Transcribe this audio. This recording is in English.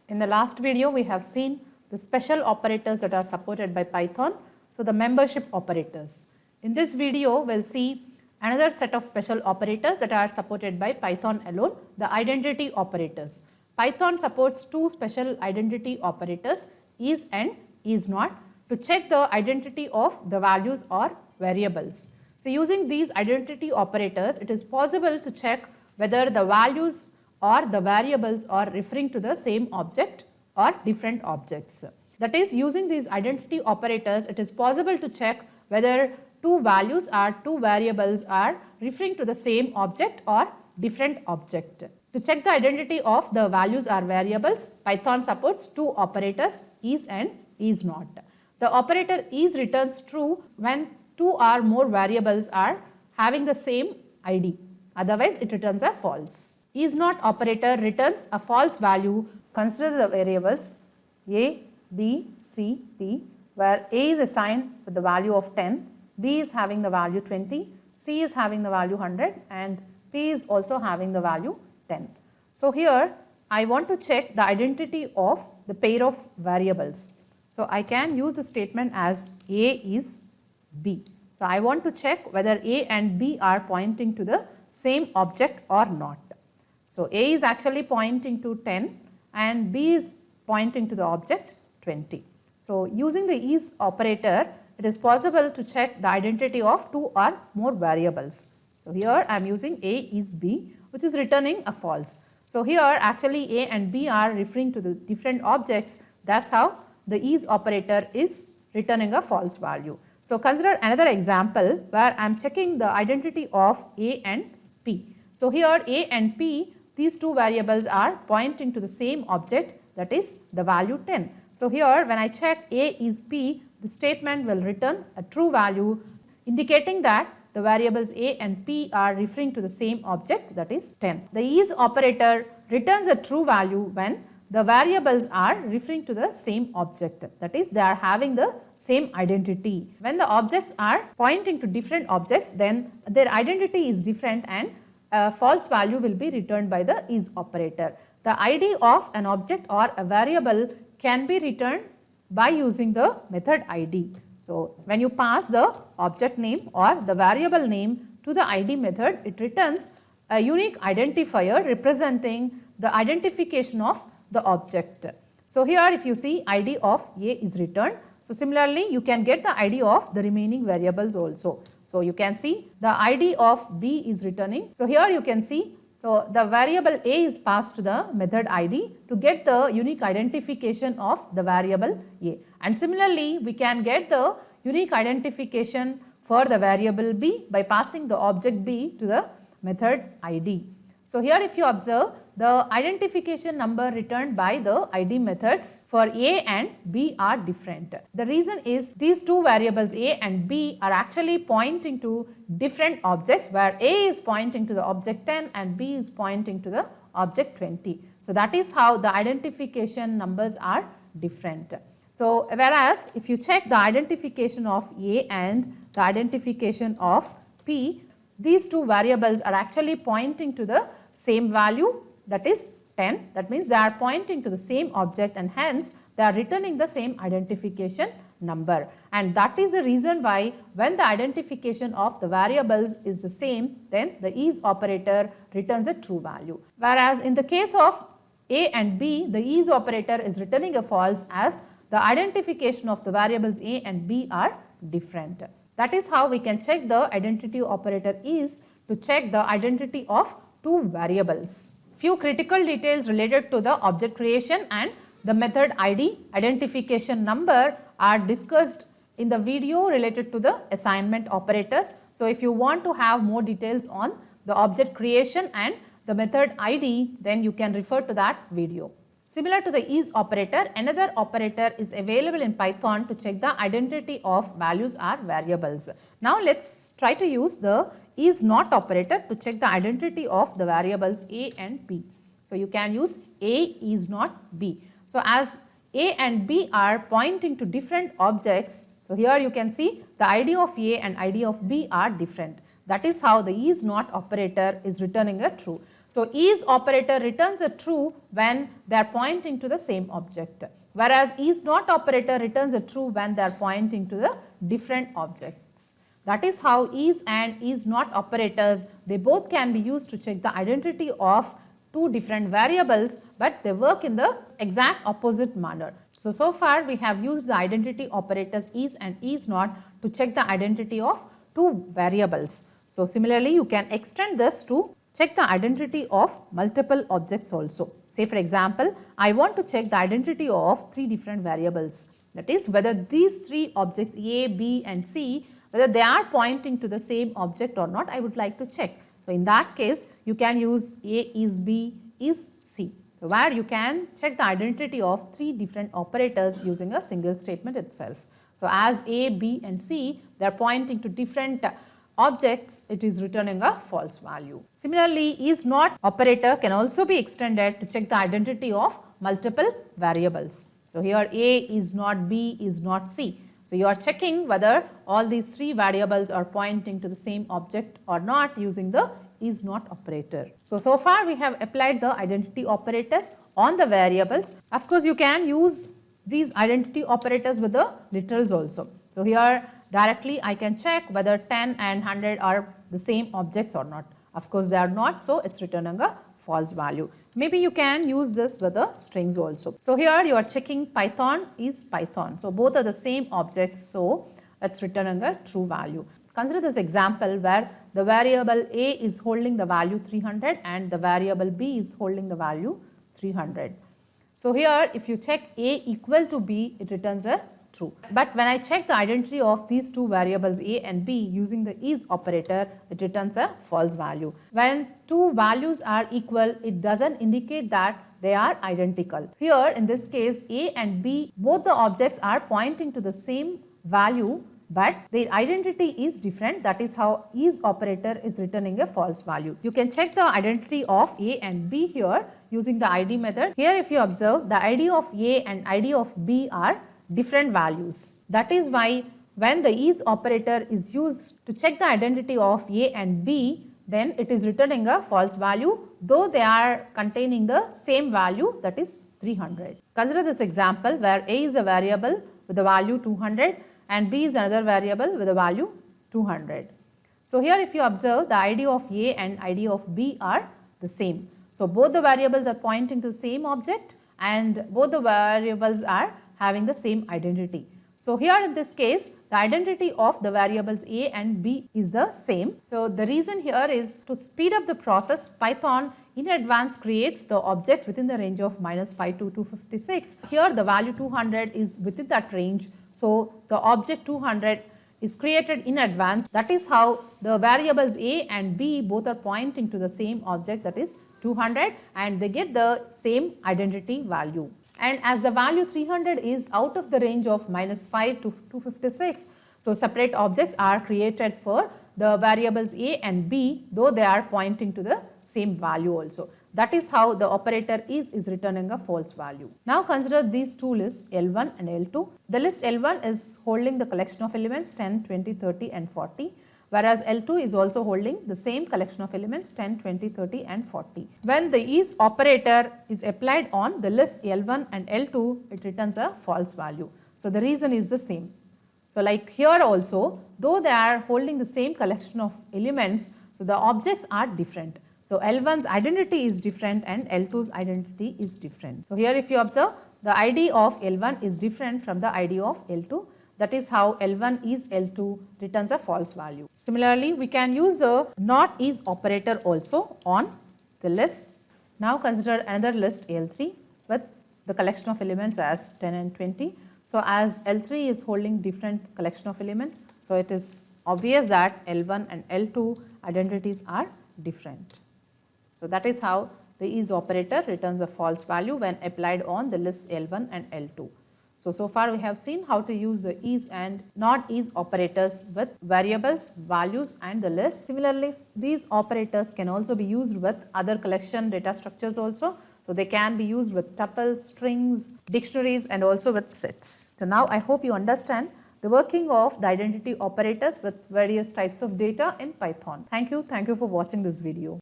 In the last video, we have seen the special operators that are supported by Python. So, the membership operators. In this video, we'll see another set of special operators that are supported by Python alone, the identity operators. Python supports two special identity operators, is and is not, to check the identity of the values or variables. So, using these identity operators, it is possible to check whether the values or the variables are referring to the same object or different objects. That is, using these identity operators, it is possible to check whether two values or two variables are referring to the same object or different object. To check the identity of the values or variables, Python supports two operators, is and is not. The operator is returns true when two or more variables are having the same ID. Otherwise, it returns a false. Is not operator returns a false value. Consider the variables A, B, C, P, where A is assigned with the value of 10, B is having the value 20, C is having the value 100 and P is also having the value 10. So, here I want to check the identity of the pair of variables. So, I can use the statement as A is B. So, I want to check whether A and B are pointing to the same object or not. So, A is actually pointing to 10 and B is pointing to the object 20. So, using the is operator, it is possible to check the identity of two or more variables. So, here I am using A is B, which is returning a false. So, here actually A and B are referring to the different objects. That is how the is operator is returning a false value. So, consider another example where I am checking the identity of A and P. So, here A and P, these two variables are pointing to the same object, that is the value 10. So, here when I check A is P, the statement will return a true value indicating that the variables A and P are referring to the same object, that is 10. The is operator returns a true value when the variables are referring to the same object, that is they are having the same identity. When the objects are pointing to different objects, then their identity is different and a false value will be returned by the is operator. The ID of an object or a variable can be returned by using the method ID. So, when you pass the object name or the variable name to the ID method, it returns a unique identifier representing the identification of the object. So, here if you see ID of A is returned. So, similarly you can get the ID of the remaining variables also. So, you can see the ID of B is returning. So, here you can see, so the variable A is passed to the method ID to get the unique identification of the variable A. And similarly, we can get the unique identification for the variable B by passing the object B to the method ID. So, here if you observe, the identification number returned by the ID methods for A and B are different. The reason is these two variables A and B are actually pointing to different objects, where A is pointing to the object 10 and B is pointing to the object 20. So, that is how the identification numbers are different. So, whereas if you check the identification of A and the identification of P, these two variables are actually pointing to the same value, that is 10. That means they are pointing to the same object and hence they are returning the same identification number. And that is the reason why when the identification of the variables is the same, then the is operator returns a true value. Whereas in the case of A and B, the is operator is returning a false as the identification of the variables A and B are different. That is how we can check the identity operator is to check the identity of two variables. Few critical details related to the object creation and the method ID identification number are discussed in the video related to the assignment operators. So, if you want to have more details on the object creation and the method ID, then you can refer to that video. Similar to the is operator, another operator is available in Python to check the identity of values or variables. Now, let us try to use the is not operator to check the identity of the variables A and B. So, you can use A is not B. So, as A and B are pointing to different objects, so here you can see the ID of A and ID of B are different. That is how the is not operator is returning a true. So is operator returns a true when they are pointing to the same object, whereas is not operator returns a true when they are pointing to the different objects. That is how is and is not operators, they both can be used to check the identity of two different variables, but they work in the exact opposite manner. So far we have used the identity operators is and is not to check the identity of two variables. So similarly, you can extend this to check the identity of multiple objects also. Say for example, I want to check the identity of three different variables. That is, whether these three objects A, B and C, whether they are pointing to the same object or not, I would like to check. So in that case, you can use A is B is C. So where you can check the identity of three different operators using a single statement itself. So as A, B and C, they are pointing to different objects, it is returning a false value. Similarly, is not operator can also be extended to check the identity of multiple variables. So here A is not B is not C. So you are checking whether all these three variables are pointing to the same object or not using the is not operator. So far we have applied the identity operators on the variables. Of course, you can use these identity operators with the literals also. So here directly I can check whether 10 and 100 are the same objects or not. Of course, they are not, so it's returning a false value. Maybe you can use this with the strings also. So here you are checking Python is Python. So both are the same objects, so it's returning a true value. Consider this example where the variable A is holding the value 300 and the variable B is holding the value 300. So here if you check A equal to B, it returns a true. But when I check the identity of these two variables A and B using the is operator, it returns a false value. When two values are equal, it doesn't indicate that they are identical. Here in this case, A and B, both the objects are pointing to the same value, but their identity is different. That is how is operator is returning a false value. You can check the identity of A and B here using the ID method. Here if you observe, the ID of A and ID of B are different values. That is why when the is operator is used to check the identity of A and B, then it is returning a false value, though they are containing the same value, that is 300. Consider this example where A is a variable with the value 200 and B is another variable with the value 200. So here if you observe, the ID of A and ID of B are the same. So both the variables are pointing to the same object and both the variables are having the same identity. So here in this case, the identity of the variables A and B is the same. So the reason here is to speed up the process, Python in advance creates the objects within the range of -5 to 256. Here the value 200 is within that range. So the object 200 is created in advance. That is how the variables A and B both are pointing to the same object, that is 200, and they get the same identity value. And as the value 300 is out of the range of -5 to 256, so separate objects are created for the variables A and B, though they are pointing to the same value also. That is how the operator is returning a false value. Now consider these two lists L1 and L2. The list L1 is holding the collection of elements 10, 20, 30 and 40. Whereas L2 is also holding the same collection of elements 10, 20, 30 and 40. When the is operator is applied on the list L1 and L2, it returns a false value. So the reason is the same. So like here also, though they are holding the same collection of elements, so the objects are different. So L1's identity is different and L2's identity is different. So here if you observe, the ID of L1 is different from the ID of L2. That is how L1 is L2 returns a false value. Similarly, we can use the not is operator also on the list. Now consider another list L3 with the collection of elements as 10 and 20. So as L3 is holding different collection of elements, so it is obvious that L1 and L2 identities are different. So that is how the is operator returns a false value when applied on the list L1 and L2. So far we have seen how to use the is and not is operators with variables, values and the list. Similarly, these operators can also be used with other collection data structures also. So they can be used with tuples, strings, dictionaries and also with sets. So now I hope you understand the working of the identity operators with various types of data in Python. Thank you for watching this video.